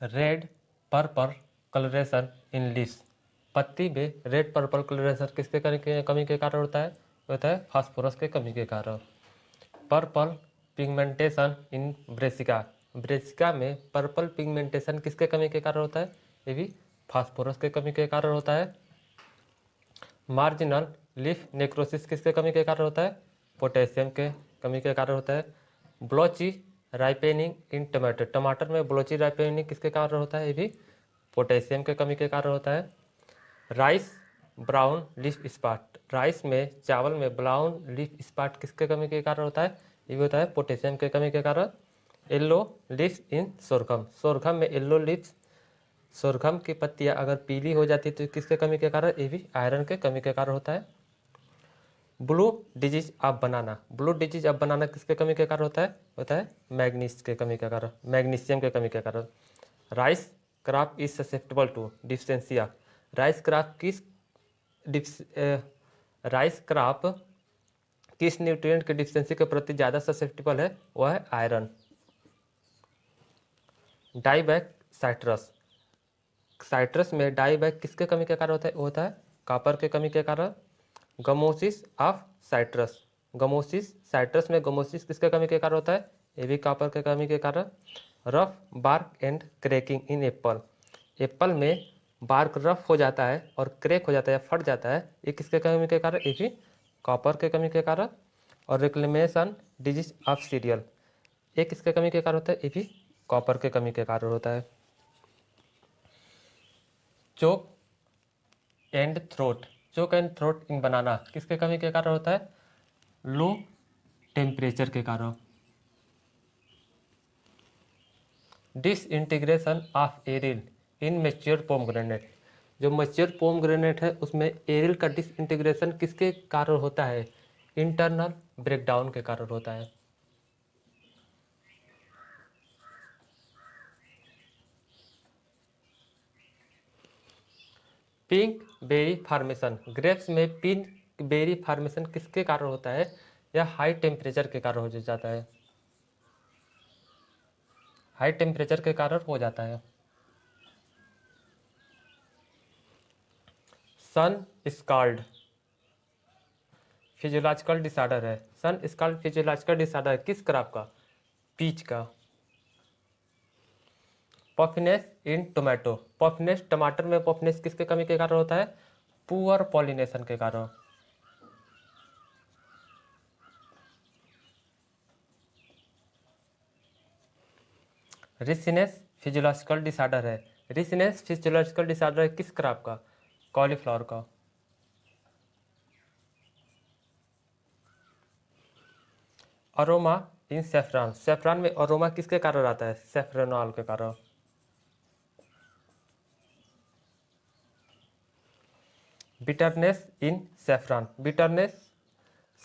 Red purple colouration in leaves. पत्ती में red purple colouration किसके कमी के कारण होता है फास्फोरस के कमी के कारण। पर्पल पिगमेंटेशन इन ब्रेसिका। ब्रेसिका में पर्पल पिगमेंटेशन किसके कमी के कारण होता है? ये भी फास्फोरस के कमी के कारण होता है। मार्जिनल लीफ नेक्रोसिस किसके कमी के कारण होता है? पोटेशियम के कमी के कारण होता है। ब्लोची राइपेनिंग इन टमाटर। टमाटर में ब्लोची राइपेनिंग किसके कारण होता है? ये भी पोटेशियम के कमी के कारण होता है। Rice brown leaf spot. Rice में चावल में ब्राउन लीफ स्पॉट किसके कमी के कारण होता है? ये भी होता है पोटेशियम के कमी के कारण। येलो लीफ इन सोरघम। सोरघम में येलो लीफ, सोरघम की पत्तियां अगर पीली हो जाती है तो किसके कमी के कारण? ये भी आयरन के कमी के कारण होता है। Blue disease of banana. Blue disease of बनाना किसके कमी के कारण होता है? मैग्नीज के कमी के कारण, मैग्नीशियम के कमी के कारण। Rice crop is susceptible to deficiency. Rice crop rice crop किस न्यूट्रिएंट के डिफिशियंसी के प्रति ज़्यादा ससेप्टेबल है? वह है आयरन। Dieback citrus. साइट्रस में डाईबैक किसके कमी के कारण होता है? वो होता है कॉपर के कमी के कारण। Gummosis of citrus. Gummosis, citrus में गमोसिस किसके कमी के कारण होता है? ये भी कॉपर के कमी के कारण। Rough bark and cracking in apple. Apple में बार्क रफ हो जाता है और क्रैक हो जाता है या फट जाता है, ये किसके कमी के कारण? ये भी कॉपर के कमी के कारण। और रिक्लेमेशन डिजीज ऑफ सीरियल, ये किसके कमी के कारण होता है? ये भी कॉपर के कमी के कारण होता है। Choke and throat. Choke and throat in banana किसके कमी के कारण होता है? लो टेम्परेचर के कारण। Disintegration of aryl in mature pomegranate. जो मैच्योर पोमग्रेनेट है उसमें एरिल का डिसइंटीग्रेशन किसके कारण होता है? इंटरनल ब्रेकडाउन के कारण होता है। Pink berry formation. ग्रेप्स में पिंक बेरी फार्मेशन किसके कारण होता है? यह हाई टेम्परेचर के कारण हो जाता है, हाई टेम्परेचर के कारण हो जाता है। सन स्काल्ड फिजियोलॉजिकल डिसऑर्डर है। सन स्काल्ड फिजियोलॉजिकल डिसऑर्डर किस क्रॉप का? पीच का। पफिनेस इन टोमेटो। पफिनेस, टमाटर में पफिनेस किसके कमी के कारण होता है? पुअर पॉलिनेशन के कारण। रिसिनेस फिजियोलॉजिकल डिसऑर्डर है। रिसिनेस फिजियोलॉजिकल डिसऑर्डर किस क्रॉप का? कॉलीफ्लावर का। अरोमा इन सेफ्रॉन। सेफ्रॉन में अरोमा किसके कारण आता है? सेफ्रोनॉल के कारण। बिटरनेस इन सेफ्रॉन। बिटरनेस,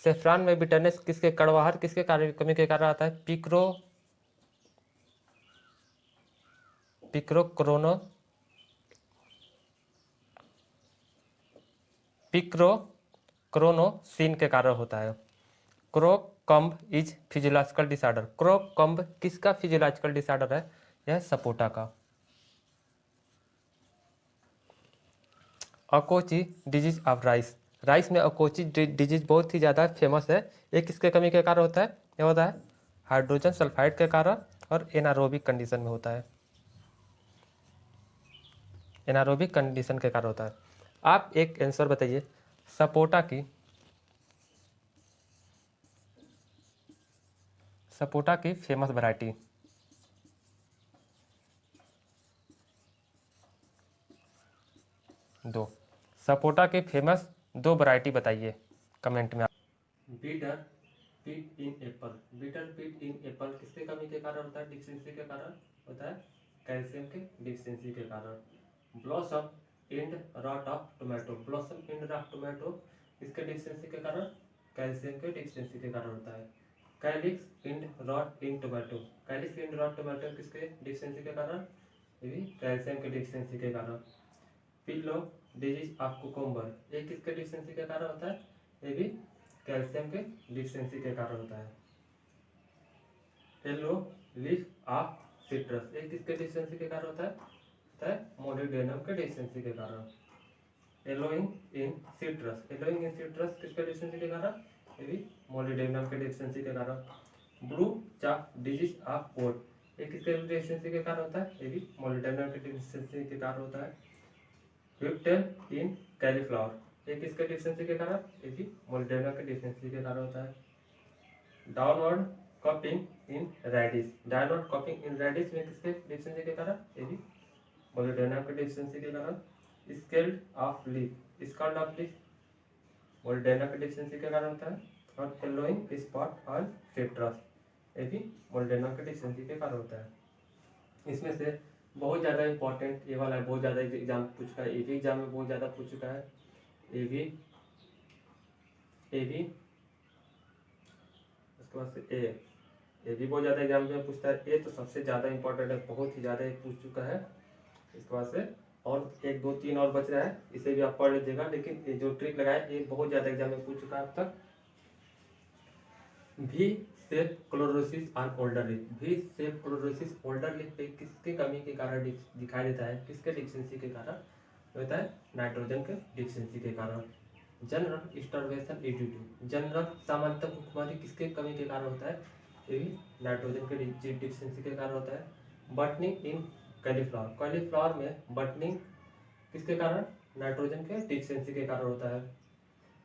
सेफ्रॉन में बिटरनेस किसके, कड़वाहट किसके कारण, कमी के कारण आता है? पिक्रोक्रोनो पिक्रोक्रोनोसिन के कारण होता है। क्रोकम्ब इज फिजियोलॉजिकल डिसऑर्डर। क्रोकम्ब किसका फिजियोलॉजिकल डिसऑर्डर है? यह सपोटा का। अकोची डिजीज ऑफ राइस। राइस में अकोची डिजीज बहुत ही ज़्यादा फेमस है। ये किसके कमी के कारण होता है? यह होता है हाइड्रोजन सल्फाइड के कारण और एनारोबिक कंडीशन में होता है, एनारोबिक कंडीशन के कारण होता है। आप एक आंसर बताइए, सपोटा की फेमस वैरायटी। दो सपोटा के फेमस दो वैरायटी बताइए कमेंट में। बीटर पीट इन एप्पल। बीटर पीट इन एप्पल किसके कमी के कारण होता है? डिफिशियंसी के कारण होता है, कैल्शियम के डिफिशियंसी के कारण। Blossom end rot of tomato. Blossom end rot of tomato किसके डिफिशियंसी के कारण? कैल्शियम के डिफिशियंसी के कारण होता है। Calyx end rot in tomato. Calyx end rot tomato किसके डिफिशियंसी के कारण? ये भी कैल्शियम के डिफिशियंसी के कारण। पिल्लो डिजीज ऑफ कुकुम्बर, ये किसके डिफिशियंसी के कारण होता है? ये भी कैल्शियम के डिफिशियंसी के कारण होता है। येलो लीफ ऑफ सिट्रस, ये किसके डिफिशियंसी के कारण होता है मोलिब्डेनम के डिफिशियंसी के कारण। Yellowing in citrus, yellowing in citrus किसके डिफिशियंसी के कारण, ये भी मोलिब्डेनम के डिफिशियंसी के कारण। Blue chalk disease of oat, ये किसके डिफिशियंसी के कारण होता है, ये भी मोलिब्डेनम के डिफिशियंसी के कारण होता है। व्हिपटेल इन कैलीफ्लावर, ये किसके डिफिशियंसी के कारण, ये भी मोलिब्डेनम के डिफिशियंसी के कारण होता है। डाउनवर्ड कपिंग इन रेडिश, डाउनवर्ड कपिंग इन रेडिश में किसके डिफिशियंसी के कारण, ये भी मोलिब्डेनम के डिफिशियंसी के कारण। Scaled of leaf, scaled of leaf molybdenum के डिफिशियंसी के कारण होता है। और येलोइंग स्पॉट ऑन सिट्रस, ये भी मोलिब्डेनम के डिफिशियंसी के कारण होता है। इसमें से बहुत ज़्यादा इंपॉर्टेंट ये वाला है, बहुत ज़्यादा एग्जाम पूछ चुका है, ये भी एग्जाम में बहुत ज़्यादा पूछ चुका है। ये भी उसके बाद से ये भी बहुत ज़्यादा एग्जाम में पूछता है। ये तो सबसे ज़्यादा इंपॉर्टेंट है, बहुत ही ज़्यादा पूछ चुका है। इसके बाद से और 1 2 3 और बच रहा है, इसे भी आप पढ़ लीजिएगा। लेकिन ये जो ट्रिक लगाया ये बहुत ज़्यादा एग्जाम में पूछ चुका है अब तक। भी safe chlorosis on older leaf, भी सेफ क्लोरोसिस ओल्डर लीफ पे किसकी कमी के कारण दिखाई देता है, किसके डिफिशियंसी के कारण होता है, नाइट्रोजन के डिफिशियंसी के कारण। जनरल स्टार्वेशन एटीट्यूड, जनरल सामान्यतः भूखमरी किसके कमी के कारण होता है, ये भी नाइट्रोजन के डिफिशियंसी के कारण होता है। बटनिंग इन कैलीफ्लावर, कैलीफ्लावर में बटनिंग किसके कारण, नाइट्रोजन के डिफिशियंसी के कारण होता है।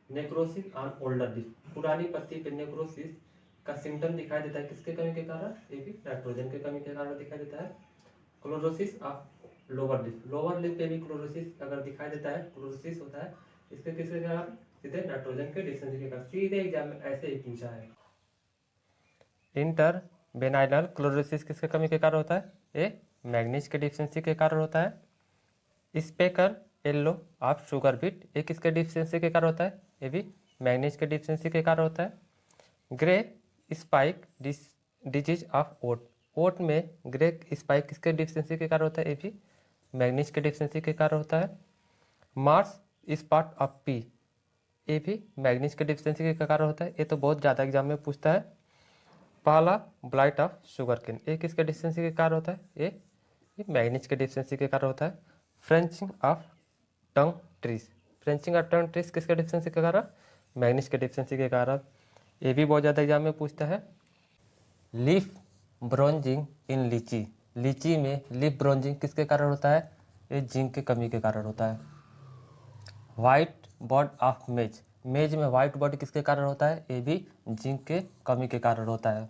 नेक्रोसिस ऑन ओल्डर लीफ, पुरानी पत्ती पे नेक्रोसिस का सिम्टम दिखाई देता है किसके कमी के कारण, ये भी नाइट्रोजन के कमी के कारण दिखाई देता है। Chlorosis of lower leaf, lower leaf पे भी क्लोरोसिस अगर दिखाई देता है, क्लोरोसिस होता है इसके किसके कारण, सीधे नाइट्रोजन के डिफिशियंसी के कारण। सीधे एग्जाम में ऐसे ही पूछा है। इंटर बेनाइलर क्लोरोसिस किसके कमी के कारण होता है, ये मैग्नीज के डिफिशियंसी के कारण होता है। स्पेकर येलो ऑफ शुगर बीट, ये किसके डिफिशियंसी के कारण होता है, ये भी मैग्नीज के डिफिशियंसी के कारण होता है। Grey speck disease of oat, oat में ग्रे स्पाइक किसके डिफिशियंसी के कारण होता है, ये भी मैग्नीज के डिफिशियंसी के कारण होता है। मार्स स्पॉट ऑफ पी, ये भी मैग्नीज के डिफिशियंसी के कारण होता है। ये तो बहुत ज़्यादा एग्जाम में पूछता है। पहला ब्लाइट ऑफ शुगर केन, ये किसके डिफिशियंसी के कारण होता है, ये मैग्नीज के डिफिशियंसी के कारण होता है। Frenching of tung trees, frenching of tung trees किसके डिफिशियंसी के कारण, मैग्नीज के डिफिशियंसी के कारण। ये भी बहुत ज़्यादा एग्जाम में पूछता है। लीफ ब्रॉन्जिंग इन लीची, लीची में लीफ ब्रॉन्जिंग किसके कारण होता है, ये जिंक की कमी के कारण होता है। वाइट बॉड ऑफ मेज, मेज में वाइट बॉडी किसके कारण होता है, ये भी जिंक के कमी के कारण होता है।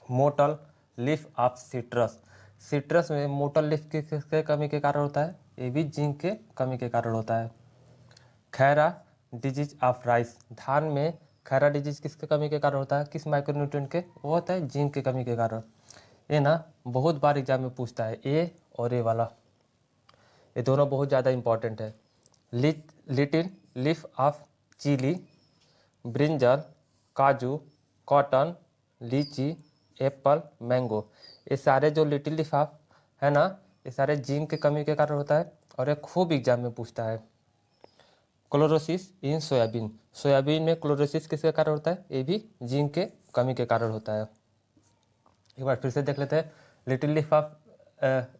Mottle leaf of citrus, citrus में मोटल लीफ किसके कमी के कारण होता है, ये भी जिंक के कमी के कारण होता है। खैरा डिजीज ऑफ राइस, धान में खैरा डिजीज किसके कमी के कारण होता है, किस माइक्रोन्यूट्रिएंट के, वो होता है जिंक की कमी के कारण। ये ना बहुत बार एग्जाम में पूछता है, ए और ए वाला, ये दोनों बहुत ज़्यादा इंपॉर्टेंट है। Little leaf of chilli, brinjal, काजू, कॉटन, लीची, एप्पल, मैंगो, ये सारे जो लिटिल लीफ ऑफ है ना, ये सारे जिंक की कमी के कारण होता है और ये खूब एग्जाम में पूछता है। क्लोरोसिस इन सोयाबीन, सोयाबीन में क्लोरोसिस किसके कारण होता है, ये भी जिंक के कमी के कारण होता है। एक बार फिर से देख लेते हैं। Little leaf of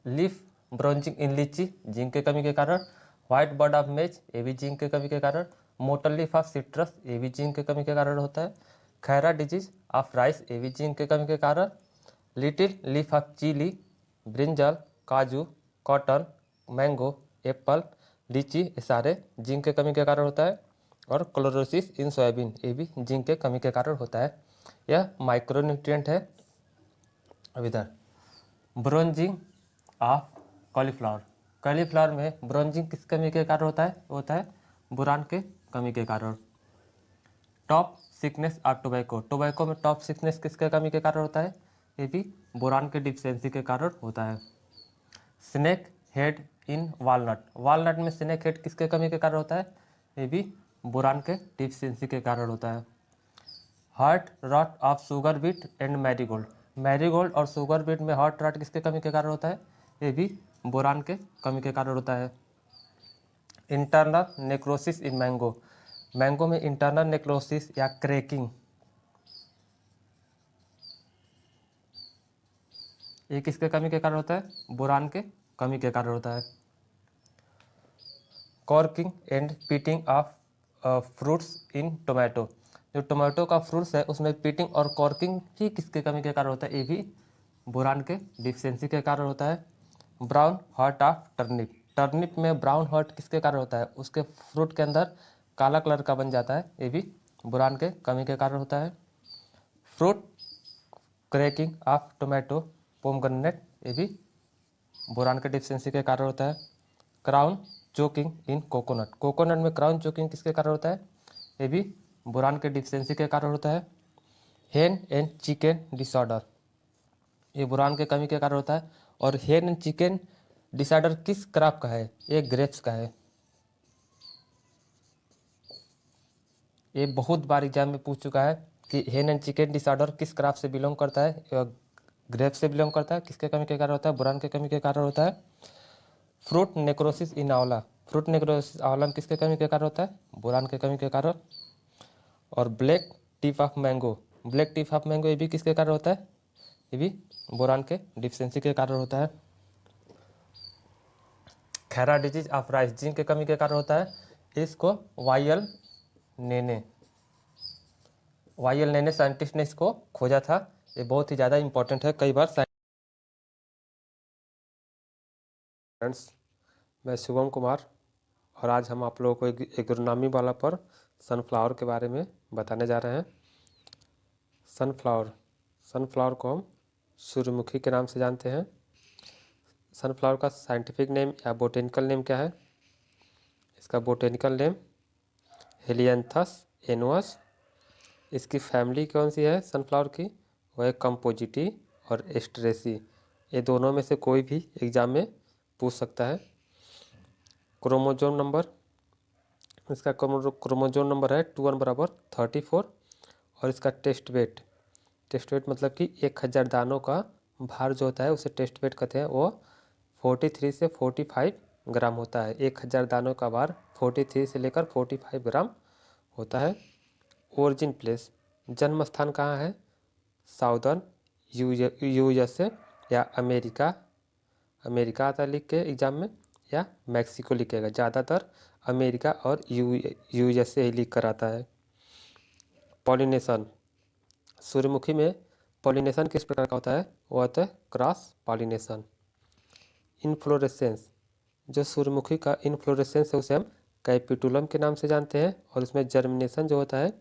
leaf bronzing in litchi, zinc के कमी के कारण। व्हाइट बॉड ऑफ मेज, ये भी जिंक के कमी के कारण। मोटल लीफ ऑफ सिट्रस, ये भी जिंक के कमी के कारण होता है। खैरा डिजीज ऑफ राइस, ये भी जिंक के कमी के कारण। Little leaf of chilli, brinjal, काजू, कॉटन, मैंगो, एप्पल, लीची, ये सारे जिंक के कमी के कारण होता है। और क्लोरोसिस इन सोयाबीन, ये भी जिंक के कमी के कारण होता है। यह माइक्रोन्यूट्रिएंट है। अब इधर ब्रोंजिंग ऑफ कॉलीफ्लावर, कॉलीफ्लावर में ब्रोंजिंग किस कमी के कारण होता है बोरान के कमी के कारण। Top sickness of tobacco, tobacco में टॉप सिकनेस किसके कमी के कारण होता है, ये भी बोरान के डिफिशियंसी के कारण होता है। Snake head in walnut, walnut में स्नेक हेड किसके कमी के कारण होता है, ये भी बोरान के डिफिशियंसी के कारण होता है। Heart rot of sugar beet and marigold, marigold और शुगर बीट में हार्ट रॉट किसके कमी के कारण होता है, ये भी बोरान के कमी के कारण होता है। Internal necrosis in mango, mango में इंटरनल नेक्रोसिस या क्रैकिंग ये किसके कमी के कारण होता है? बोरान के कमी के कारण होता है। Corking and pitting of fruits in tomato, जो टोमेटो का फ्रूट्स है उसमें पीटिंग और कॉर्किंग ही किसके कमी के कारण होता है? ये भी बोरान के डिफिशियंसी के कारण होता है। Brown heart of turnip, turnip में ब्राउन हार्ट किसके कारण होता है? उसके फ्रूट के अंदर काला कलर का बन जाता है, ये भी बोरान के कमी के कारण होता है। Fruit cracking of tomato pomegranate, ये भी बोरान के डिफिशियंसी के कारण होता है। क्राउन चोकिंग इन कोकोनट, कोकोनट में क्राउन चोकिंग किसके कारण होता है? ये भी बोरान के डिफिशियंसी के कारण होता है। हेन एंड चिकन डिसऑर्डर, ये बोरान के कमी के कारण होता है। और हेन एंड चिकन डिसऑर्डर किस क्रॉप का है? ये ग्रेप्स का है। ये बहुत बार एग्जाम में पूछ चुका है कि हेन एंड चिकन डिसऑर्डर किस क्रॉप से बिलोंग करता है? ग्रेप्स से बिलोंग करता है। किसके कमी के कारण होता है? बोरान के कमी के कारण होता है। फ्रूट नेक्रोसिस इन आंवला, फ्रूट नेक्रोसिस आंवला में किसके कमी के कारण होता है? बोरान के कमी के कारण। और black tip of mango, black tip of mango ये भी किसके कारण होता है? ये भी बोरान के डिफिशियंसी के कारण होता है। Khaira disease of rice zinc के कमी के कारण होता है। इसको वाई एल नेने साइंटिस्ट ने इसको खोजा था। ये बहुत ही ज़्यादा इंपॉर्टेंट है, कई बार। फ्रेंड्स, मैं शुभम कुमार और आज हम आप लोगों को एग्रोनॉमी वाला पर सनफ्लावर के बारे में बताने जा रहे हैं। सनफ्लावर, सनफ्लावर को हम सूर्यमुखी के नाम से जानते हैं। सनफ्लावर का साइंटिफिक नेम या बोटेनिकल नेम क्या है? इसका बोटेनिकल नेम हेलियंथस एनुअस। इसकी फैमिली कौन सी है सनफ्लावर की? वो है कंपोजिटी और एस्ट्रेसी। ये दोनों में से कोई भी एग्जाम में पूछ सकता है। क्रोमोजोम नंबर, इसका क्रोमोजोम नंबर है 21 = 34। और इसका टेस्ट वेट, टेस्ट वेट मतलब कि 1000 दानों का भार जो होता है उसे टेस्ट वेट कहते हैं। वो 43 से 45 ग्राम होता है। 1000 दानों का भार 43 से लेकर 45 ग्राम होता है। ओरिजिन प्लेस, जन्म स्थान कहाँ है? साउदर्न यूएसए या अमेरिका, अमेरिका आता लिख के एग्जाम में, या मैक्सिको लिखेगा। ज़्यादातर अमेरिका और यूएसए ही लिख कर आता है। पॉलिनेशन, सूर्यमुखी में पॉलिनेशन किस प्रकार का होता है? वो होता है क्रॉस पॉलिनेशन। इनफ्लोरेसेंस, जो सूर्यमुखी का इनफ्लोरेसेंस है उसे हम कैपिटुलम के नाम से जानते हैं। और उसमें जर्मिनेशन जो होता है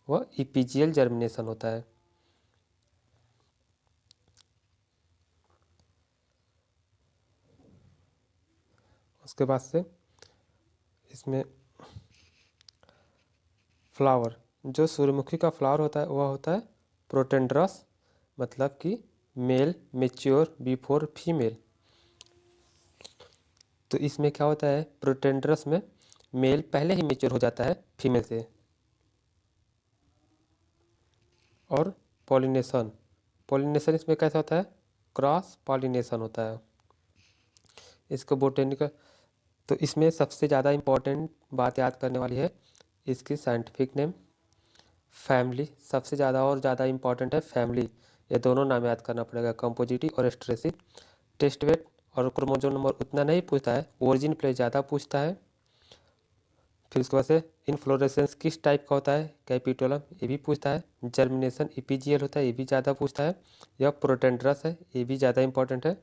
वह इपीजियल जर्मिनेशन होता है। उसके बाद से इसमें फ्लावर, जो सूर्यमुखी का फ्लावर होता है वह होता है प्रोटेंड्रस, मतलब कि मेल मेच्योर बिफोर फीमेल। तो इसमें क्या होता है? प्रोटेंड्रस में मेल पहले ही मेच्योर हो जाता है फीमेल से। और पॉलिनेशन, पॉलिनेशन इसमें कैसा होता है? क्रॉस पॉलिनेशन होता है। इसको बोटेनिकल, तो इसमें सबसे ज़्यादा इम्पोर्टेंट बात याद करने वाली है इसकी साइंटिफिक नेम, फैमिली। सबसे ज़्यादा और ज़्यादा इम्पॉर्टेंट है फैमिली, ये दोनों नाम याद करना पड़ेगा, कंपोजिटी और स्ट्रेसी। टेस्ट वेट और क्रोमोजोम नंबर उतना नहीं पूछता है, ओरिजिन प्लेस ज़्यादा पूछता है। फिर उसके बाद से इनफ्लोरेसेंस किस टाइप का होता है? कैपिटोलम, ये भी पूछता है। जर्मिनेशन इपीजियल होता है, ये भी ज़्यादा पूछता है। यह प्रोटेंड्रस है, ये भी ज़्यादा इंपॉर्टेंट है।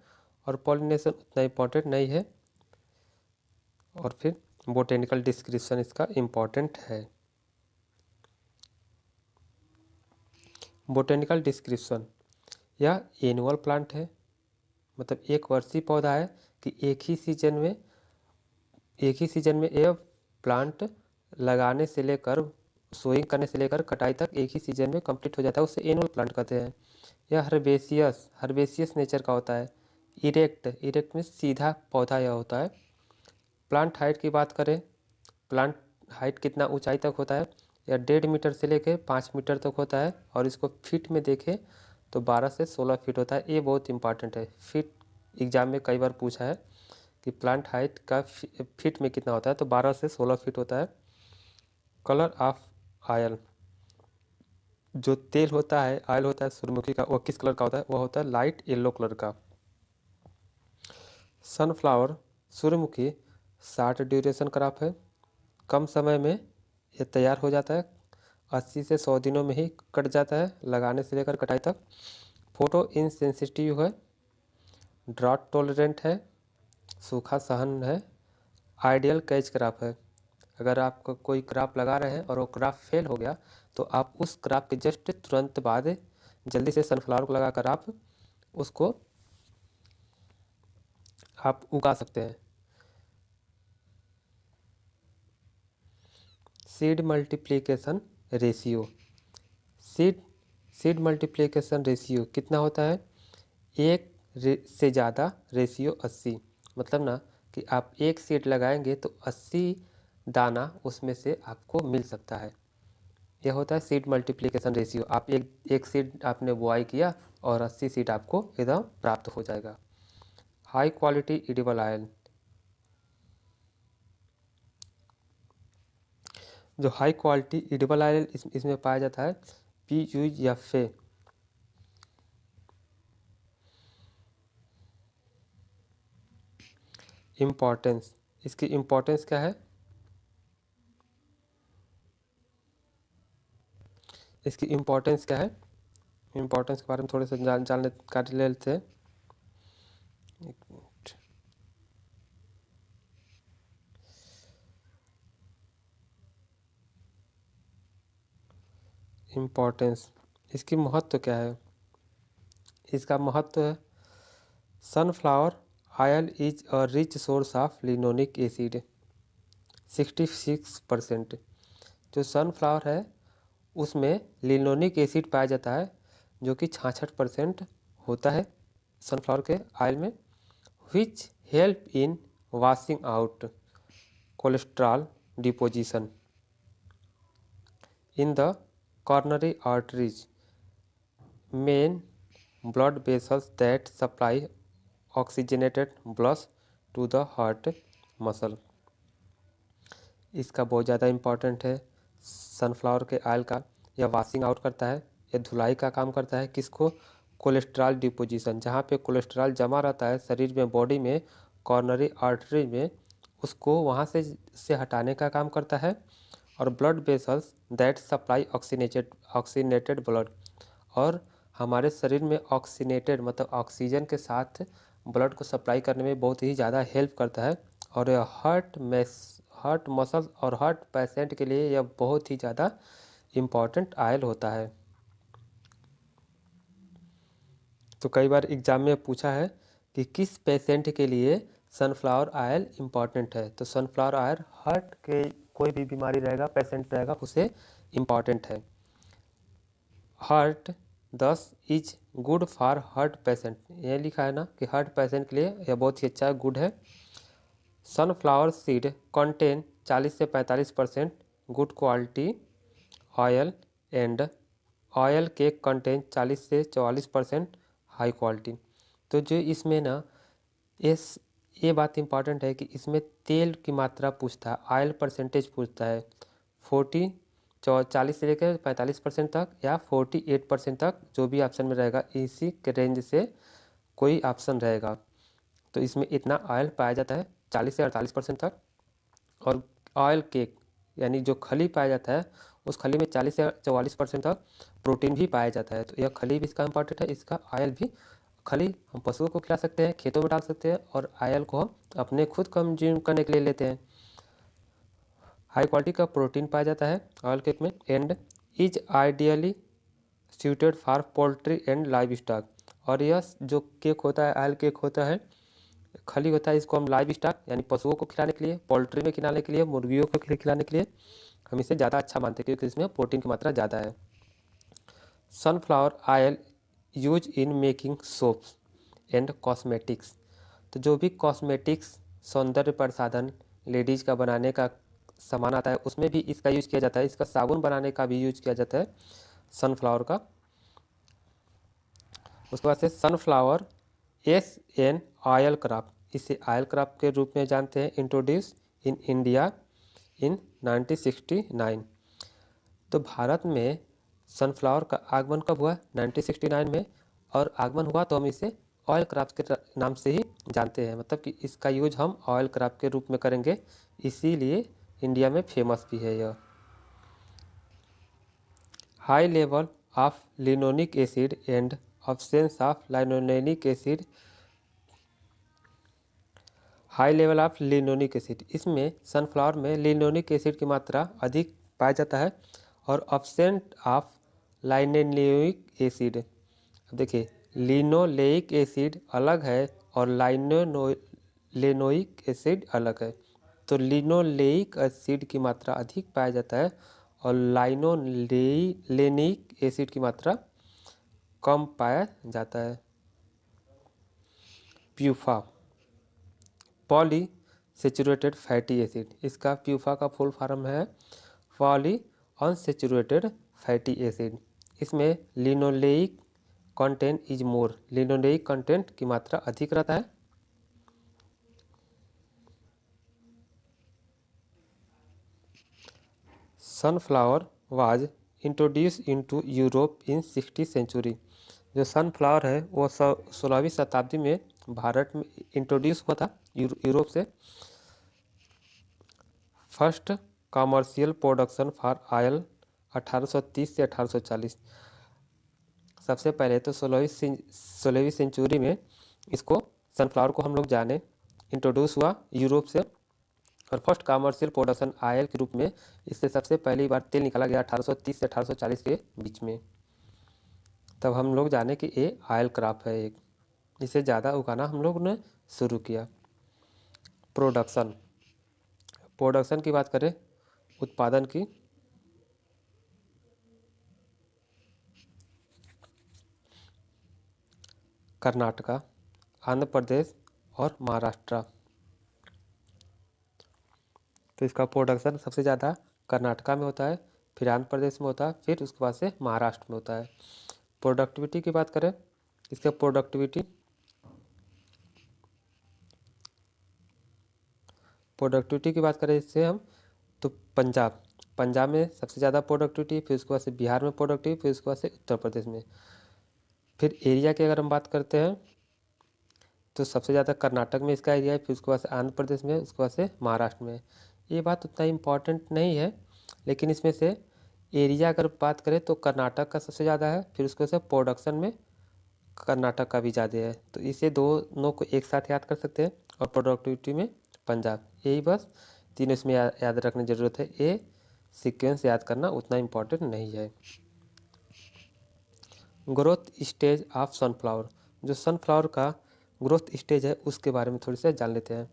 और पॉलिनेशन उतना इम्पॉर्टेंट नहीं है। और फिर बोटेनिकल डिस्क्रिप्शन इसका इम्पॉर्टेंट है। बोटेनिकल डिस्क्रिप्शन, यह एनुअल प्लांट है, मतलब एक वर्षीय पौधा है कि एक ही सीजन में यह प्लांट लगाने से लेकर सोइंग करने से लेकर कटाई तक एक ही सीजन में कंप्लीट हो जाता है, उसे एनुअल प्लांट कहते हैं। यह हर्बेसियस नेचर का होता है। इरेक्ट में सीधा पौधा यह होता है। प्लांट हाइट की बात करें, प्लांट हाइट कितना ऊंचाई तक होता है? यह 1.5 मीटर से लेकर 5 मीटर तक होता है। और इसको फीट में देखें तो 12 से 16 फीट होता है। ये बहुत इंपॉर्टेंट है, फीट एग्जाम में कई बार पूछा है कि प्लांट हाइट का फीट में कितना होता है, तो 12 से 16 फीट होता है। कलर ऑफ ऑयल, जो तेल होता है, ऑयल होता है सूर्यमुखी का, वह किस कलर का होता है? वह होता है लाइट येलो कलर का। सनफ्लावर सूर्यमुखी शॉर्ट ड्यूरेशन क्रॉप है, कम समय में ये तैयार हो जाता है, 80 से 100 दिनों में ही कट जाता है, लगाने से लेकर कटाई तक। फोटो इनसेंसिटिव है, ड्राउट टॉलरेंट है, सूखा सहन है, आइडियल कैच क्रॉप है। अगर आप कोई क्रॉप लगा रहे हैं और वो क्रॉप फेल हो गया तो आप उस क्रॉप के जस्ट तुरंत बाद जल्दी से सनफ्लावर को लगाकर आप उसको आप उगा सकते हैं। Seed multiplication ratio, seed multiplication ratio कितना होता है? एक से ज़्यादा रेशियो 80, मतलब ना कि आप एक सीड लगाएंगे तो 80 दाना उसमें से आपको मिल सकता है। यह होता है सीड मल्टीप्लिकेशन रेशियो। आप एक सीड आपने बुआई किया और 80 सीड आपको एकदम प्राप्त हो जाएगा। हाई क्वालिटी एडिबल ऑयल, जो हाई क्वालिटी एडिबल ऑयल इसमें पाया जाता है PUFA। इम्पोर्टेंस, इसकी इम्पोर्टेंस क्या है? इसकी इम्पोर्टेंस क्या है? इम्पोर्टेंस के बारे में थोड़े से जान लेते हैं। एक मिनट। इम्पोर्टेंस, इसकी महत्व क्या है? इसका महत्व है sunflower oil is a rich source of linoleic acid 66%। जो सनफ्लावर है उसमें लिनोलिक एसिड पाया जाता है जो कि 66% होता है सनफ्लावर के ऑयल में, which help in washing out cholesterol deposition in the coronary arteries, main blood vessels that supply oxygenated blood to the heart muscle। इसका बहुत ज़्यादा इम्पॉर्टेंट है सनफ्लावर के ऑयल का। यह वॉशिंग आउट करता है, यह धुलाई का काम करता है। किसको? कोलेस्ट्रॉल डिपोजिशन, जहाँ पे कोलेस्ट्रॉल जमा रहता है शरीर में, बॉडी में, कॉर्नरी आर्टरी में, उसको वहाँ से हटाने का काम करता है। और blood vessels that supply oxygenated blood, और हमारे शरीर में ऑक्सीनेटेड मतलब ऑक्सीजन के साथ ब्लड को सप्लाई करने में बहुत ही ज़्यादा हेल्प करता है। और यह हार्ट मसल और हार्ट पेशेंट के लिए यह बहुत ही ज़्यादा इम्पॉर्टेंट ऑयल होता है। तो कई बार एग्जाम में पूछा है कि किस पेशेंट के लिए सनफ्लावर ऑयल इम्पॉर्टेंट है, तो सनफ्लावर ऑयल हार्ट के कोई भी बीमारी रहेगा, पेशेंट रहेगा, उसे इम्पॉर्टेंट है। हार्ट दस is good for heart patient, ये लिखा है ना कि हार्ट पेशेंट के लिए यह बहुत ही अच्छा गुड है। सनफ्लावर सीड कंटेन 40 से 45% good quality oil and oil cake contain 40 से 44% हाई क्वालिटी। तो जो इसमें ना ये बात इम्पॉर्टेंट है कि इसमें तेल की मात्रा पूछता है, ऑयल परसेंटेज पूछता है 40 से लेकर 45% तक या 48% तक, जो भी ऑप्शन में रहेगा इसी के रेंज से कोई ऑप्शन रहेगा। तो इसमें इतना ऑयल पाया जाता है 40 से 48% तक। और ऑयल केक यानी जो खली पाया जाता है उस खली में 40 से 44% तक प्रोटीन भी पाया जाता है। तो यह खली भी इसका इम्पॉर्टेंट है, इसका ऑयल भी। खली हम पशुओं को खिला सकते हैं, खेतों में डाल सकते हैं, और ऑयल को हम अपने खुद कंज्यूम करने के लिए लेते हैं। हाई क्वालिटी का प्रोटीन पाया जाता है ऑयल केक में, and is ideally suited for poultry and live stock. और यह जो केक होता है, ऑयल केक होता है, खली होता है, इसको हम लाइव स्टॉक यानी पशुओं को खिलाने के लिए, पोल्ट्री में खिलाने के लिए, मुर्गियों को खिलाने के लिए हम इसे ज़्यादा अच्छा मानते हैं क्योंकि इसमें प्रोटीन की मात्रा ज़्यादा है। Sunflower oil use in making soaps and cosmetics. तो जो भी कॉस्मेटिक्स सौंदर्य प्रसाधन लेडीज़ का बनाने का सामान आता है उसमें भी इसका यूज किया जाता है। इसका साबुन बनाने का भी यूज किया जाता है सनफ्लावर का। उसके बाद से सनफ्लावर SN ऑयल क्रॉप, इसे ऑयल क्रॉप के रूप में जानते हैं, इंट्रोड्यूस इन इंडिया इन 1969। तो भारत में सनफ्लावर का आगमन कब हुआ? 1969 में। और आगमन हुआ तो हम इसे ऑयल क्रॉप के नाम से ही जानते हैं, मतलब कि इसका यूज हम ऑयल क्रॉप के रूप में करेंगे, इसीलिए इंडिया में फेमस भी है यह। High level of linoleic acid and absence of linolenic acid. High level of linoleic acid, इसमें सनफ्लावर में लिनोलिक एसिड की मात्रा अधिक पाया जाता है और absent ऑफ लाइनोलेनिक एसिड। अब देखिए, लिनोलेइक एसिड अलग है और लाइनोलेनिक एसिड अलग है। तो लिनोलेइक एसिड की मात्रा अधिक पाया जाता है और लाइनोलेनिक एसिड की मात्रा कम पाया जाता है। PUFA, poly saturated fatty acid, इसका प्यूफा का फुल फॉर्म है पॉली अनसेचुरेटेड फैटी एसिड। इसमें linoleic content is more, linoleic content की मात्रा अधिक रहता है। Sunflower was introduce into Europe in 16वीं सेंचुरी। जो सनफ्लावर है वो 16वीं शताब्दी में भारत में इंट्रोड्यूस हुआ था यूरोप से। First commercial production for oil 1830 से 1840। सबसे पहले तो 16वीं सेंचुरी में इसको सनफ्लावर को हम लोग जाने इंट्रोड्यूस हुआ यूरोप से, और फर्स्ट कमर्शियल प्रोडक्शन ऑयल के रूप में इससे सबसे पहली बार तेल निकाला गया 1830 से 1840 के बीच में। तब हम लोग जाने कि ये ऑयल क्रॉप है एक, इसे ज़्यादा उगाना हम लोग ने शुरू किया। प्रोडक्शन, प्रोडक्शन की बात करें, उत्पादन की, कर्नाटका, आंध्र प्रदेश और महाराष्ट्र। तो इसका प्रोडक्शन सबसे ज़्यादा कर्नाटका में होता है, फिर आंध्र प्रदेश में होता है, फिर उसके बाद से महाराष्ट्र में होता है। प्रोडक्टिविटी की बात करें, इसका प्रोडक्टिविटी की बात करें इससे हम, तो पंजाब में सबसे ज़्यादा प्रोडक्टिविटी, फिर उसके बाद से बिहार में प्रोडक्टिविटी, फिर उसके बाद से उत्तर प्रदेश में। फिर एरिया की अगर हम बात करते हैं तो सबसे ज़्यादा कर्नाटक में इसका एरिया है, फिर उसके बाद से आंध्र प्रदेश में, उसके बाद से महाराष्ट्र में। ये बात उतना इम्पॉर्टेंट नहीं है, लेकिन इसमें से एरिया अगर बात करें तो कर्नाटक का सबसे ज़्यादा है, फिर उसके बाद से प्रोडक्शन में कर्नाटक का भी ज़्यादा है। तो इसे दोनों को एक साथ याद कर सकते हैं, और प्रोडक्टिविटी में पंजाब। यही बस तीनों इसमें याद रखने की ज़रूरत है, ये सीक्वेंस याद करना उतना इम्पॉर्टेंट नहीं है। ग्रोथ स्टेज ऑफ सनफ्लावर, जो सनफ्लावर का ग्रोथ स्टेज है उसके बारे में थोड़ी सी जान लेते हैं।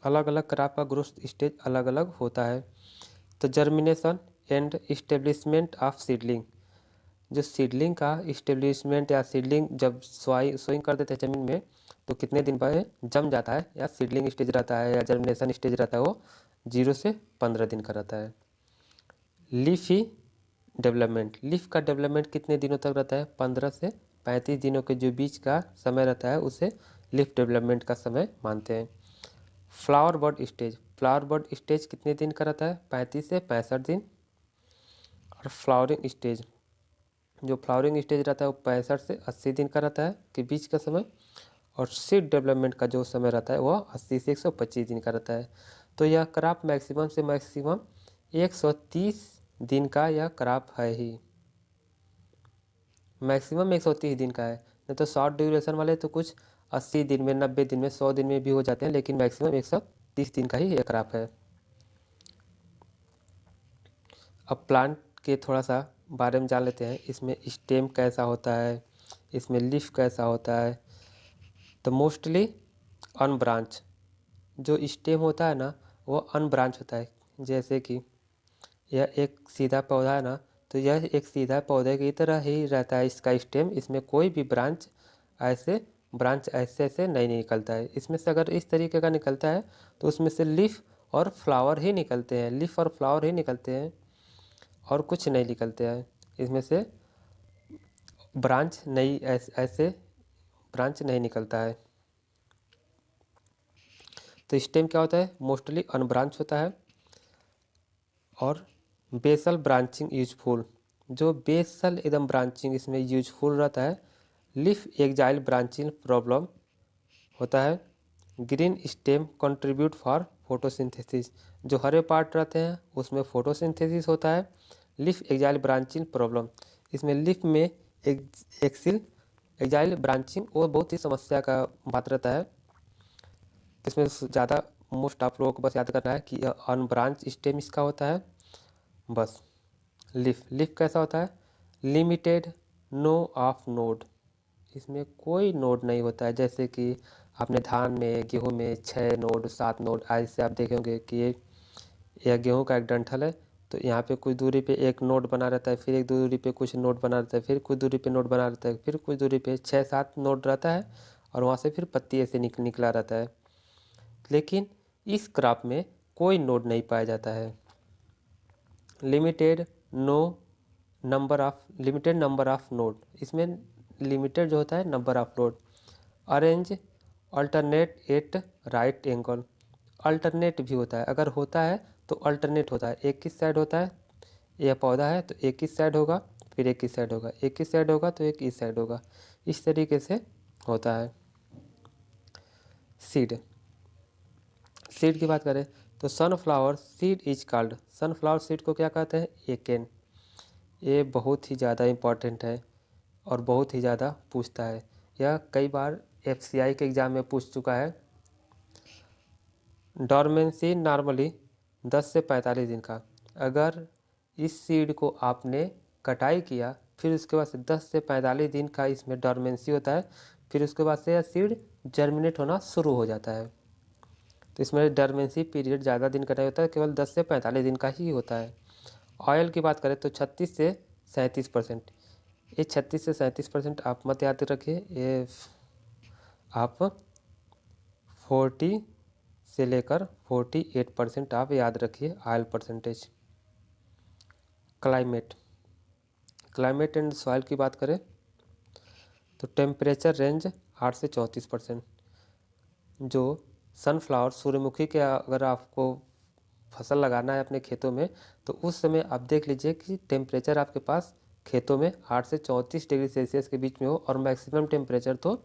अलग अलग क्रॉप का ग्रोथ स्टेज अलग अलग होता है। तो germination and establishment of seedling, जो सीडलिंग का इस्टेब्लिशमेंट या सीडलिंग जब सोइंग कर देते हैं ज़मीन में तो कितने दिन बाद जम जाता है, या सीडलिंग स्टेज रहता है या जर्मिनेशन स्टेज रहता है, वो 0 से 15 दिन का रहता है। लीफी डेवलपमेंट, लीफ का डेवलपमेंट कितने दिनों तक रहता है, 15 से 35 दिनों के जो बीच का समय रहता है उसे लीफ डेवलपमेंट का समय मानते हैं। Flower bud stage, flower bud stage कितने दिन का रहता है, 35 से 65 दिन। और फ्लावरिंग स्टेज, जो फ्लावरिंग स्टेज रहता है वो 65 से 80 दिन का रहता है के बीच का समय। और सीड डेवलपमेंट का जो समय रहता है वह 80 से 125 दिन का रहता है। तो यह क्रॉप मैक्सिमम से मैक्सिमम 130 दिन का यह क्रॉप है ही, मैक्सिमम 130 दिन का है। नहीं तो शॉर्ट ड्यूरेशन वाले तो कुछ 80 दिन में, 90 दिन में, 100 दिन में भी हो जाते हैं, लेकिन मैक्सिमम 130 दिन का ही ये क्रॉप है। अब प्लांट के थोड़ा सा बारे में जान लेते हैं, इसमें स्टेम कैसा होता है, इसमें लीफ कैसा होता है। तो मोस्टली अनब्रांच, जो स्टेम होता है ना वो अनब्रांच होता है। जैसे कि यह एक सीधा पौधा है ना, तो यह एक सीधा पौधे की तरह ही रहता है इसका स्टेम, इसमें कोई भी ब्रांच ऐसे ऐसे नहीं निकलता है। इसमें से अगर इस तरीके का निकलता है तो उसमें से लीफ और फ्लावर ही निकलते हैं, लीफ और फ्लावर ही निकलते हैं, और कुछ नहीं निकलते हैं। इसमें से ब्रांच नहीं, ऐसे ब्रांच नहीं निकलता है। तो स्टेम क्या होता है, मोस्टली अनब्रांच होता है। और बेसल ब्रांचिंग यूजफुल, जो बेसल एकदम ब्रांचिंग इसमें यूजफुल रहता है, लीफ एग्जाइल ब्रांचिंग प्रॉब्लम होता है। Green stem contribute for photosynthesis, जो हरे पार्ट रहते हैं उसमें फोटोसिंथेसिस होता है। लीफ एग्जाइल ब्रांचिंग प्रॉब्लम, इसमें लीफ में एक्सिल एग्जाइल ब्रांचिंग वो बहुत ही समस्या का बात रहता है। इसमें ज़्यादा मोस्ट आप लोगों को बस याद करना है कि अनब्रांच स्टेम इसका होता है। बस लीफ कैसा होता है, लिमिटेड नो ऑफ नोड, इसमें कोई नोड नहीं होता है। जैसे कि आपने धान में गेहूं में 6 नोड 7 नोड ऐसे आप देखेंगे कि यह गेहूं का एक डंठल है, तो यहाँ पे कुछ दूरी पे एक नोड बना रहता है, फिर एक दूरी पे कुछ नोड बना रहता है, फिर कुछ दूरी पे नोड बना रहता है, फिर कुछ दूरी पे 6-7 नोड रहता है, और वहाँ से फिर पत्ती ऐसे निकला रहता है। लेकिन इस क्रॉप में कोई नोड नहीं पाया जाता है। लिमिटेड नंबर ऑफ नोड, इसमें लिमिटेड जो होता है number of node. Arrange alternate at right angle, alternate भी होता है, अगर होता है तो अल्टरनेट होता है, एक किस साइड होता है, यह पौधा है तो एक किस साइड होगा, फिर एक किस साइड होगा, एक किस साइड होगा तो एक इस साइड होगा, इस तरीके से होता है। सीड की बात करें तो sunflower seed is called, sunflower seed को क्या कहते हैं, एकेन। ये बहुत ही ज़्यादा इम्पॉर्टेंट है और बहुत ही ज़्यादा पूछता है, यह कई बार FCI के एग्ज़ाम में पूछ चुका है। डॉर्मेंसी नॉर्मली 10 से 45 दिन का, अगर इस सीड को आपने कटाई किया फिर उसके बाद से 10 से 45 दिन का इसमें डॉर्मेंसी होता है, फिर उसके बाद से यह सीड जर्मिनेट होना शुरू हो जाता है। तो इसमें डॉर्मेंसी पीरियड ज़्यादा दिन का नहीं होता है, केवल 10 से 45 दिन का ही होता है। ऑयल की बात करें तो 36 से 37%, ये 36 से 37% आप मत याद रखिए, ये आप 40 से लेकर 48% आप याद रखिए oil percentage. Climate and soil की बात करें तो टेम्परेचर रेंज 8 से 34%। जो सनफ्लावर सूर्यमुखी के अगर आपको फसल लगाना है अपने खेतों में तो उस समय आप देख लीजिए कि टेम्परेचर आपके पास खेतों में 8 से 34 डिग्री सेल्सियस के बीच में हो, और मैक्सिमम टेम्परेचर तो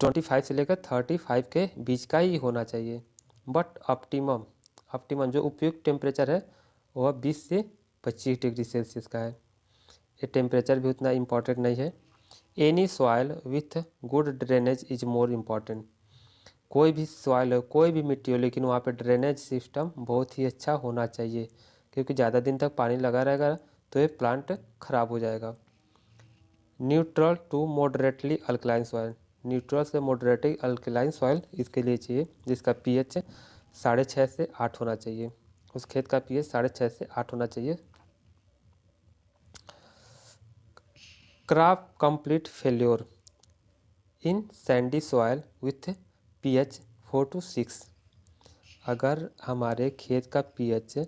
25 से लेकर 35 के बीच का ही होना चाहिए। बट ऑप्टिमम जो उपयुक्त टेम्परेचर है वह 20 से 25 डिग्री सेल्सियस का है। ये टेम्परेचर भी उतना इम्पॉर्टेंट नहीं है। Any soil with good drainage is more important, कोई भी सॉइल हो कोई भी मिट्टी हो लेकिन वहाँ पे ड्रेनेज सिस्टम बहुत ही अच्छा होना चाहिए, क्योंकि ज़्यादा दिन तक पानी लगा रहेगा तो ये प्लांट खराब हो जाएगा। Neutral to moderately alkaline soil, neutral से मॉडरेटली अल्कलाइन सॉइल इसके लिए चाहिए जिसका pH 6.5 से 8 होना चाहिए, उस खेत का pH 6.5 से 8 होना चाहिए। Crop complete failure in Sandy soil with pH 4 to 6, अगर हमारे खेत का pH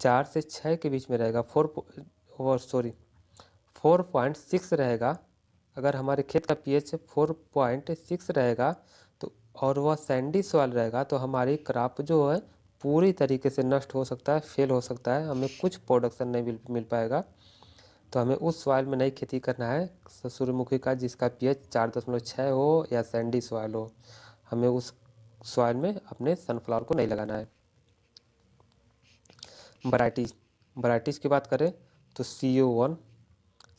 4 से 6 के बीच में रहेगा, 4.6 रहेगा, अगर हमारे खेत का pH 4.6 रहेगा तो और वह सैंडी सॉइल रहेगा तो हमारी क्रॉप जो है पूरी तरीके से नष्ट हो सकता है, फेल हो सकता है, हमें कुछ प्रोडक्शन नहीं मिल पाएगा। तो हमें उस सॉइल में नहीं खेती करना है सूर्यमुखी का जिसका pH 4.6 हो या सैंडी सॉइल हो, हमें उस सॉइल में अपने सनफ्लावर को नहीं लगाना है। वैराइटीज़ की बात करें तो CO1,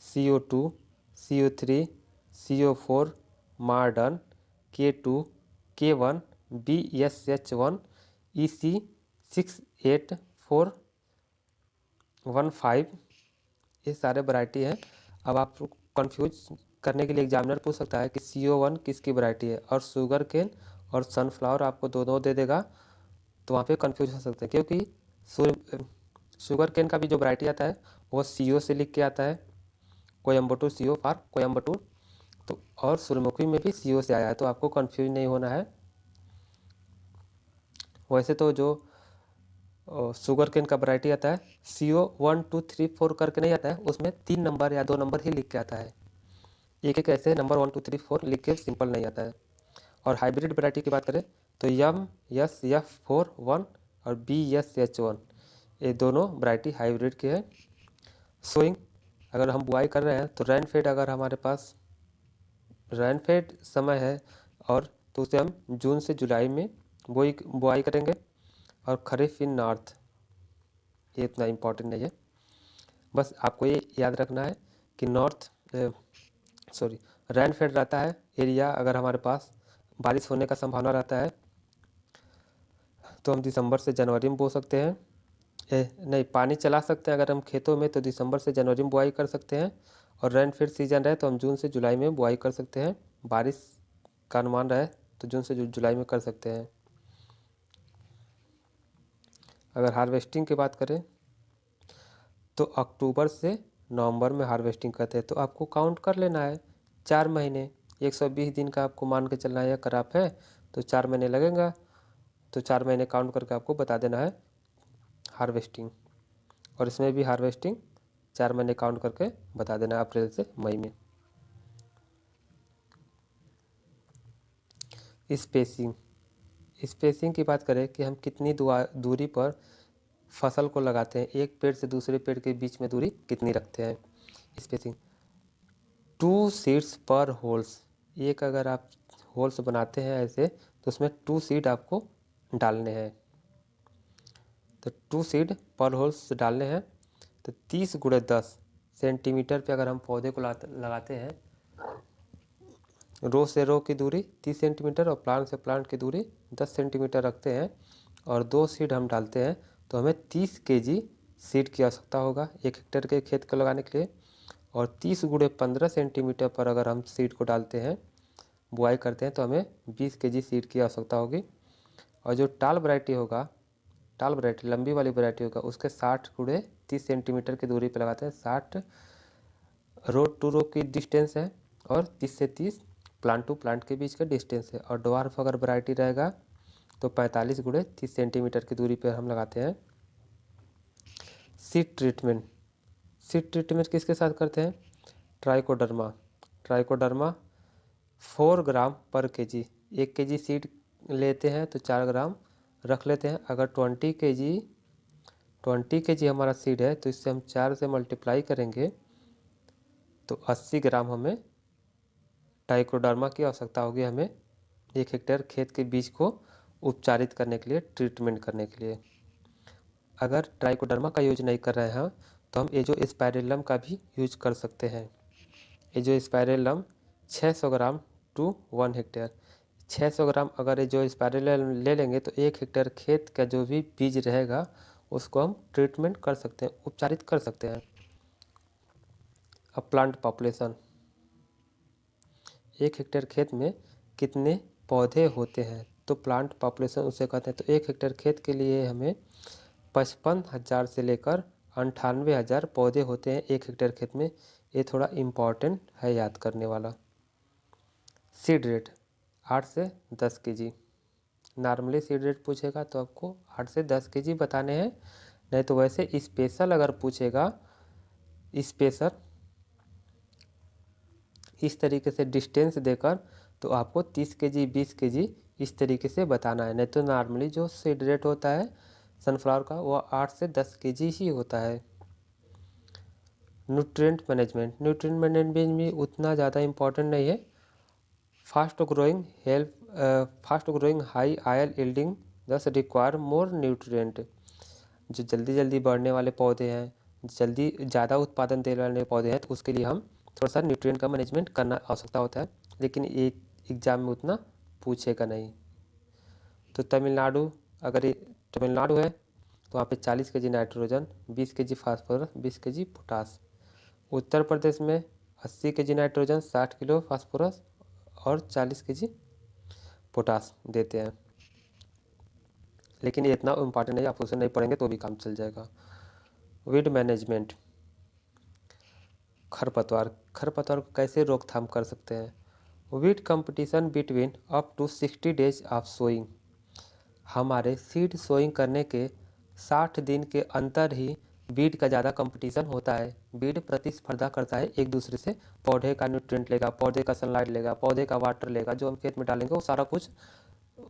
CO2, CO3, CO4, modern, K2, K1, BSH1, EC68415, ये सारे वैरायटी हैं। अब आप कंफ्यूज करने के लिए एग्जामिनर पूछ सकता है कि CO1 किसकी वैरायटी है, और शुगर केन और सनफ्लावर आपको दोनों दे देगा तो वहाँ पे कंफ्यूज हो सकते हैं, क्योंकि शुगर केन का भी जो वैरायटी आता है वो CO से लिख के आता है, कोयम्बटूर CO फॉर कोयम्बटूर, तो और सूर्यमुखी में भी CO से आया है, तो आपको कंफ्यूज नहीं होना है। वैसे तो जो शुगर केन का वैरायटी आता है CO 1 2 3 4 करके नहीं आता है, उसमें 3 नंबर या 2 नंबर ही लिख के आता है, एक एक ऐसे नंबर 1 2 3 4 लिख के सिंपल नहीं आता है। और हाइब्रिड वैरायटी की बात करें तो MSF41 और BSH1, ये दोनों वैरायटी हाइब्रिड के हैं। सोइंग, अगर हम बुआई कर रहे हैं तो रेन फेड अगर हमारे पास रेनफेड समय है और तो उसे हम जून से जुलाई में बुआई करेंगे। और खरीफ इन नॉर्थ, ये इतना इम्पोर्टेंट नहीं है, बस आपको ये याद रखना है कि रेनफेड रहता है एरिया, अगर हमारे पास बारिश होने का संभावना रहता है तो हम दिसंबर से जनवरी में बो सकते हैं। नहीं, पानी चला सकते हैं अगर हम खेतों में, तो दिसंबर से जनवरी में बुआई कर सकते हैं। और रेनफेड सीजन रहे तो हम जून से जुलाई में बुआई कर सकते हैं। बारिश का अनुमान रहे तो जून से जुलाई में कर सकते हैं। अगर हार्वेस्टिंग की बात करें तो अक्टूबर से नवंबर में हार्वेस्टिंग करते हैं, तो आपको काउंट कर लेना है 4 महीने, 120 दिन का आपको मान के चलना है। या क्रॉप है तो 4 महीने लगेगा, तो 4 महीने काउंट करके आपको बता देना है हार्वेस्टिंग। और इसमें भी हार्वेस्टिंग 4 महीने काउंट करके बता देना है, अप्रैल से मई में। स्पेसिंग की बात करें कि हम कितनी दूरी पर फसल को लगाते हैं, एक पेड़ से दूसरे पेड़ के बीच में दूरी कितनी रखते हैं। स्पेसिंग 2 सीड्स पर होल्स, एक अगर आप होल्स बनाते हैं ऐसे तो उसमें 2 सीड आपको डालने हैं, तो 2 सीड पर होल्स डालने हैं। तो 30 × 10 सेंटीमीटर पे अगर हम पौधे को लगाते हैं, रो से रो की दूरी 30 सेंटीमीटर और प्लांट से प्लांट की दूरी 10 सेंटीमीटर रखते हैं, और 2 सीड हम डालते हैं, तो हमें 30 kg सीड की आवश्यकता होगा 1 हेक्टेयर के खेत को लगाने के लिए। और 30 × 15 सेंटीमीटर पर अगर हम सीड को डालते हैं, बुआई करते हैं, तो हमें 20 kg सीड की आवश्यकता होगी। और जो टाल वैरायटी लंबी वाली वैरायटी होगा, उसके 60 × 30 सेंटीमीटर की दूरी पर लगाते हैं। 60 रो टू रो की डिस्टेंस है और 30 से 30 प्लांट टू प्लांट के बीच का डिस्टेंस है। और ड्वार्फ अगर वैरायटी रहेगा तो 45 × 30 सेंटीमीटर की दूरी पर हम लगाते हैं। सीड ट्रीटमेंट किसके साथ करते हैं? ट्राइकोडर्मा 4 ग्राम पर kg, 1 kg सीड लेते हैं तो 4 ग्राम रख लेते हैं। अगर 20 kg हमारा सीड है तो इससे हम 4 से मल्टीप्लाई करेंगे तो 80 ग्राम हमें ट्राइकोडर्मा की आवश्यकता होगी, हमें 1 हेक्टेयर खेत के बीज को उपचारित करने के लिए, ट्रीटमेंट करने के लिए। अगर ट्राइकोडर्मा का यूज नहीं कर रहे हैं तो हम एजोस्पाइरिलम का भी यूज कर सकते हैं। एजोस्पाइरिलम 600 ग्राम टू 1 हेक्टेयर, 600 ग्राम अगर एजोस्पाइरिलम ले लेंगे तो 1 हेक्टेयर खेत का जो भी बीज रहेगा उसको हम ट्रीटमेंट कर सकते हैं, उपचारित कर सकते हैं। अब प्लांट पॉपुलेशन, 1 हेक्टेयर खेत में कितने पौधे होते हैं, तो प्लांट पॉपुलेशन उसे कहते हैं। तो 1 हेक्टेयर खेत के लिए हमें 55,000 से लेकर 98,000 पौधे होते हैं 1 हेक्टेयर खेत में। ये थोड़ा इम्पॉर्टेंट है याद करने वाला। सीड रेट 8 से 10 kg, नॉर्मली सीड रेट पूछेगा तो आपको 8 से 10 kg बताने हैं, नहीं तो वैसे स्पेशल अगर पूछेगा, स्पेशल इस तरीके से डिस्टेंस देकर तो आपको 30 kg 20 kg इस तरीके से बताना है। नहीं तो नॉर्मली जो सीड रेट होता है सनफ्लावर का वो 8 से 10 kg ही होता है। न्यूट्रिएंट मैनेजमेंट भी उतना ज़्यादा इम्पोर्टेंट नहीं है। Fast growing high oil yielding दस रिक्वायर मोर न्यूट्रिएंट, जो जल्दी बढ़ने वाले पौधे हैं, जल्दी ज़्यादा उत्पादन देने वाले पौधे हैं, तो उसके लिए हम थोड़ा सा न्यूट्रिएंट का मैनेजमेंट करना आवश्यकता होता है, लेकिन ये एग्ज़ाम में उतना पूछेगा नहीं। तो अगर ये तमिलनाडु है तो वहाँ पे 40 kg nitrogen, 20 kg phosphorus, 20 kg potash. Uttar Pradesh में 80 kg नाइट्रोजन, 60 किलो फास्फोरस और 40 kg पोटास देते हैं, लेकिन ये इतना इम्पॉर्टेंट नहीं, आप उसे नहीं पढ़ेंगे तो भी काम चल जाएगा। वीड मैनेजमेंट, खरपतवार को कैसे रोकथाम कर सकते हैं? Weed competition between up to 60 days of sowing, हमारे सीड सोइंग करने के 60 दिन के अंतर ही बीड का ज़्यादा कंपटीशन होता है। बीड प्रतिस्पर्धा करता है एक दूसरे से, पौधे का न्यूट्रिएंट लेगा, पौधे का सनलाइट लेगा, पौधे का वाटर लेगा, जो हम खेत में डालेंगे वो सारा कुछ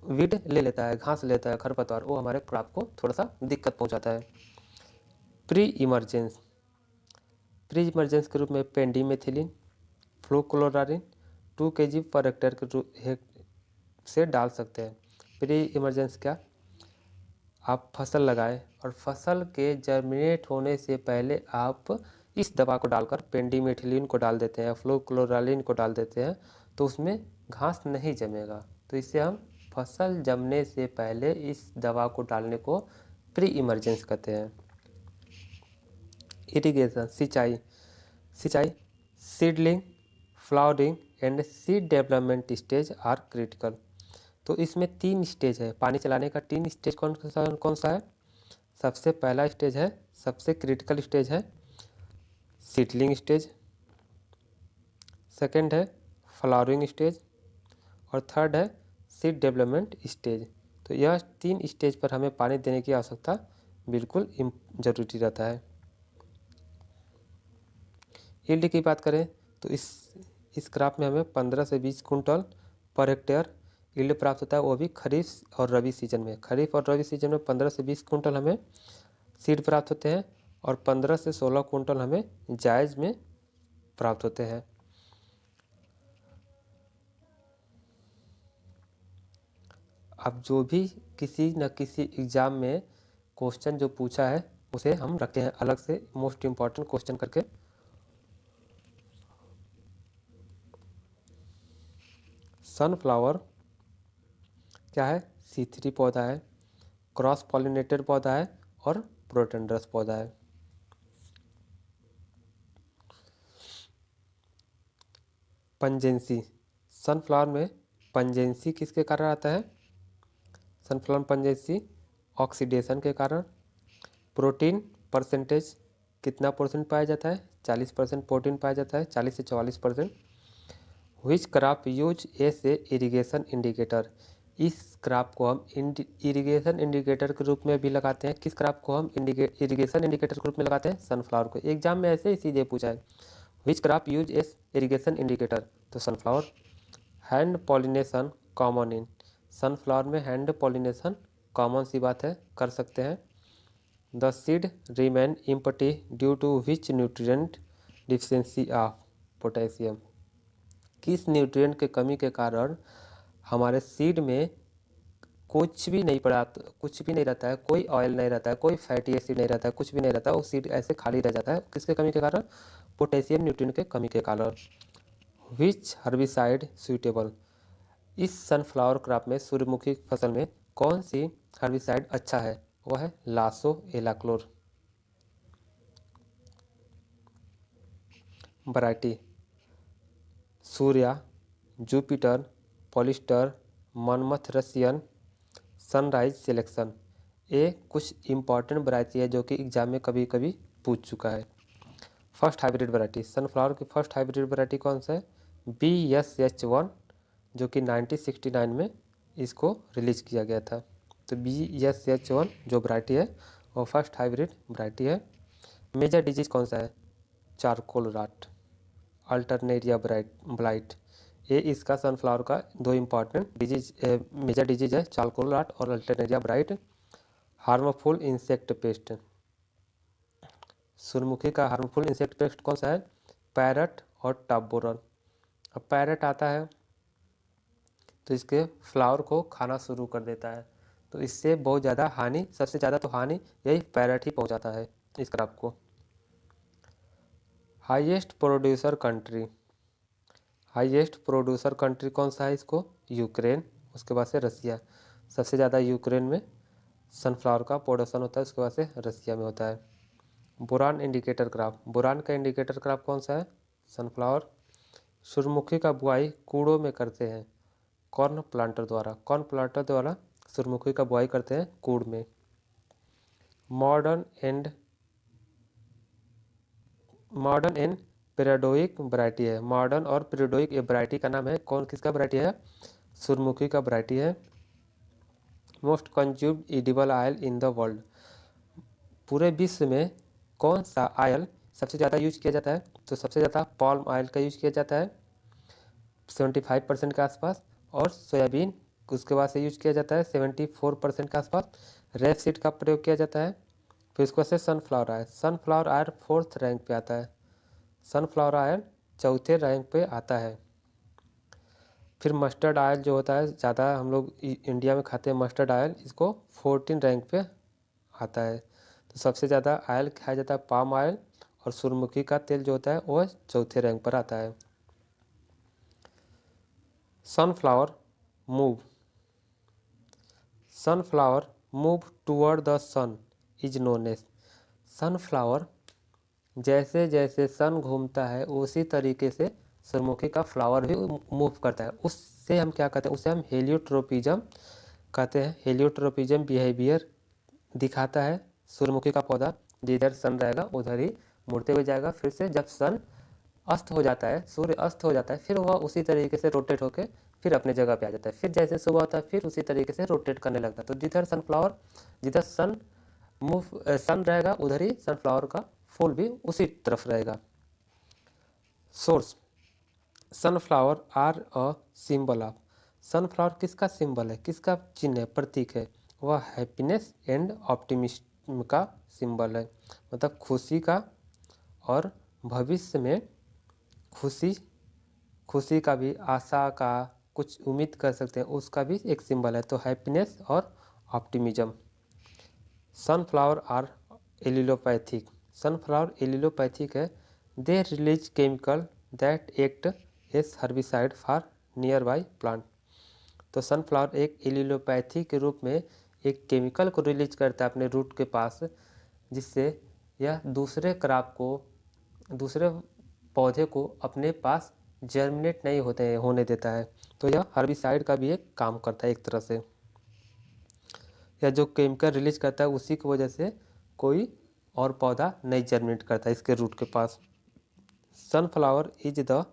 वीड ले लेता है, घास लेता है, खरपतवार, वो हमारे क्रॉप को थोड़ा सा दिक्कत पहुंचाता है। प्री इमरजेंस के रूप में पेंडिमेथिलिन, फ्लोक्लोरारिन, 2 kg पर हेक्टेयर के से डाल सकते हैं। प्री इमरजेंसी क्या, आप फसल लगाएं और फसल के जर्मिनेट होने से पहले आप इस दवा को डालकर पेंडिमेथिलिन को डाल देते हैं, फ्लोक्लोरालिन को डाल देते हैं, तो उसमें घास नहीं जमेगा। तो इससे हम फसल जमने से पहले इस दवा को डालने को प्री इमरजेंसी कहते हैं। इरिगेशन सिंचाई, seedling, flowering and seed development stage are critical. तो इसमें 3 स्टेज है, पानी चलाने का 3 स्टेज कौन सा है। सबसे पहला स्टेज है, सबसे क्रिटिकल स्टेज है सीडलिंग स्टेज, सेकंड है फ्लावरिंग स्टेज और थर्ड है सीड डेवलपमेंट स्टेज। तो यह 3 स्टेज पर हमें पानी देने की आवश्यकता बिल्कुल ज़रूरी रहता है। यील्ड की बात करें तो इस क्रॉप में हमें 15 से 20 कुंटल पर हेक्टेयर यील्ड प्राप्त होता है, वो भी खरीफ और रबी सीजन में। खरीफ और रबी सीजन में 15 से 20 कुंटल हमें सीड प्राप्त होते हैं और 15 से 16 कुंटल हमें जायज़ में प्राप्त होते हैं। अब जो भी किसी न किसी एग्ज़ाम में क्वेश्चन जो पूछा है उसे हम रखते हैं अलग से मोस्ट इम्पॉर्टेंट क्वेश्चन करके। सनफ्लावर क्या है, C3 पौधा है, क्रॉस पॉलिनेटेड पौधा है और प्रोटेंडरस पौधा है। पंजेंसी, सनफ्लावर में पंजेंसी किसके कारण आता है। सनफ्लावर पंजेंसी ऑक्सीडेशन के कारण। प्रोटीन परसेंटेज कितना परसेंट पाया जाता है, 40% प्रोटीन पाया जाता है, 40 से 44%। विच crop use S A irrigation indicator, इस क्रॉप को हम इरीगेशन इंडिकेटर के रूप में भी लगाते हैं। किस क्रॉप को हम इरीगेशन इंडिकेटर के रूप में लगाते हैं, सनफ्लावर को। एग्जाम में ऐसे ही सीधे पूछा है, which crop use as irrigation indicator, तो sunflower. Hand pollination common in, sunflower में हैंड पॉलिनेशन कॉमन सी बात है, कर सकते हैं। The seed remain empty due to which nutrient deficiency of potassium, किस न्यूट्रिएंट के कमी के कारण हमारे सीड में कुछ भी नहीं पड़ा, कुछ भी नहीं रहता है, कोई ऑयल नहीं रहता है, कोई फैटी एसिड नहीं रहता है, कुछ भी नहीं रहता है, वो सीड ऐसे खाली रह जाता है। किसके कमी के कारण, पोटेशियम न्यूट्रिएंट के कमी के कारण। विच हर्बिसाइड सुइटेबल, इस सनफ्लावर क्रॉप में सूर्यमुखी फसल में कौन सी हर्बिसाइड अच्छा है, वह है lasso alachlor. Variety Surya, Jupiter, polyester, Manmath Russian, sunrise selection. ये कुछ इंपॉर्टेंट वैरायटी है जो कि एग्जाम में कभी कभी पूछ चुका है। फर्स्ट हाइब्रिड वैरायटी, सनफ्लावर की फर्स्ट हाइब्रिड वैरायटी कौन सा है, BSH1, जो कि 1969 में इसको रिलीज किया गया था। तो BSH1 जो वैरायटी है वो फर्स्ट हाइब्रिड वैरायटी है। मेजर डिजीज कौन सा है, चारकोल राट, अल्टरनेरिया ब्लाइट। ये इसका सनफ्लावर का 2 इंपॉर्टेंट डिजीज मेजर डिजीज है, चारकोल राट और Alternaria blight. Harmful insect pest, सूर्यमुखी का हार्मफुल इंसेक्ट पेस्ट कौन सा है, पैरट और टॉप बोरर। अब पैरट आता है तो इसके फ्लावर को खाना शुरू कर देता है, तो इससे बहुत ज़्यादा हानि, सबसे ज़्यादा तो हानि यही पैरट ही पहुंचाता है इस क्रॉप को। Highest producer country, highest producer country कौन सा है इसको, यूक्रेन, उसके बाद से रसिया। सबसे ज़्यादा यूक्रेन में सनफ्लावर का प्रोडक्शन होता है, उसके बाद से रसिया में होता है। बोरान इंडिकेटर क्रॉप, बोरान का इंडिकेटर क्रॉप कौन सा है, सनफ्लावर। सूर्यमुखी का बुआई कूड़ों में करते हैं, कॉर्न प्लांटर द्वारा, कॉर्न प्लांटर द्वारा सूर्यमुखी का बुआई करते हैं कूड़ में। मॉडर्न एंड पेरियोडिक वैरायटी है, मॉडर्न और पेरियोडिक ये वैरायटी का नाम है, कौन किसका वैरायटी है, सूर्यमुखी का वैरायटी है। Most consumed edible oil in the world, पूरे विश्व में कौन सा ऑयल सबसे ज़्यादा यूज किया जाता है, तो सबसे ज़्यादा पाल्म ऑयल का यूज किया जाता है 75% के आसपास, और सोयाबीन उसके बाद से यूज किया जाता है 74% के आसपास। रेपसीड का प्रयोग किया जाता है। फिर उसके बाद से sunflower oil, sunflower oil 4th rank पे आता है, सनफ्लावर ऑयल 4थे रैंक पे आता है। फिर मस्टर्ड ऑयल जो होता है, ज़्यादा हम लोग इंडिया में खाते हैं मस्टर्ड ऑयल, इसको 14 रैंक पे आता है। तो सबसे ज़्यादा ऑयल खाया जाता है पाम ऑयल, और सूरजमुखी का तेल जो होता है वो चौथे रैंक पर आता है। Sunflower move sunflower move toward the sun is known as. Sunflower जैसे जैसे सन घूमता है उसी तरीके से सूरजमुखी का फ्लावर भी मूव करता है। उससे हम क्या कहते हैं, उससे हम हेलियोट्रोपिज्म कहते हैं। हेलियोट्रोपिज्म बिहेवियर दिखाता है सूरजमुखी का पौधा, जिधर सन रहेगा उधर ही मुड़ते हुए जाएगा। फिर से जब सन अस्त हो जाता है, सूर्य अस्त हो जाता है, फिर वह उसी तरीके से रोटेट होकर फिर अपने जगह पे आ जाता है। फिर जैसे सुबह होता है फिर उसी तरीके से रोटेट करने लगता है। तो जिधर सन रहेगा उधर ही सनफ्लावर का फूल भी उसी तरफ रहेगा। Source sunflower are a symbol of. Sunflower किसका सिंबल है, किसका चिन्ह है, प्रतीक है? वह हैप्पीनेस एंड ऑप्टिमिज्म का सिंबल है, मतलब खुशी का और भविष्य में खुशी खुशी का भी, आशा का, कुछ उम्मीद कर सकते हैं उसका भी एक सिंबल है। तो हैप्पीनेस और optimism. Sunflower are allelopathic. Sunflower allelopathic है। They release chemical that act as herbicide for nearby plant. तो सनफ्लावर एक एलिलोपैथी के रूप में एक केमिकल को रिलीज करता है अपने रूट के पास, जिससे यह दूसरे पौधे को अपने पास जर्मिनेट नहीं होने देता है। तो यह हर्बिसाइड का भी एक काम करता है एक तरह से। या जो केमिकल रिलीज करता है उसी की वजह से कोई और पौधा नहीं जर्मिनेट करता इसके रूट के पास। Sunflower is the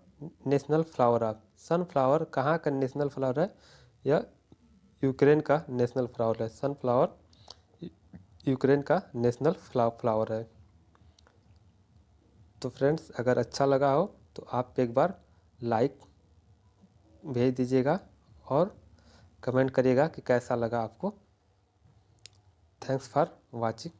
national flower of. Sunflower कहाँ का नेशनल फ्लावर है? यह यूक्रेन का नेशनल फ्लावर है। सनफ्लावर यूक्रेन का नेशनल फ्लावर है। तो फ्रेंड्स, अगर अच्छा लगा हो तो आप एक बार लाइक भेज दीजिएगा और कमेंट करिएगा कि कैसा लगा आपको। Thanks for watching.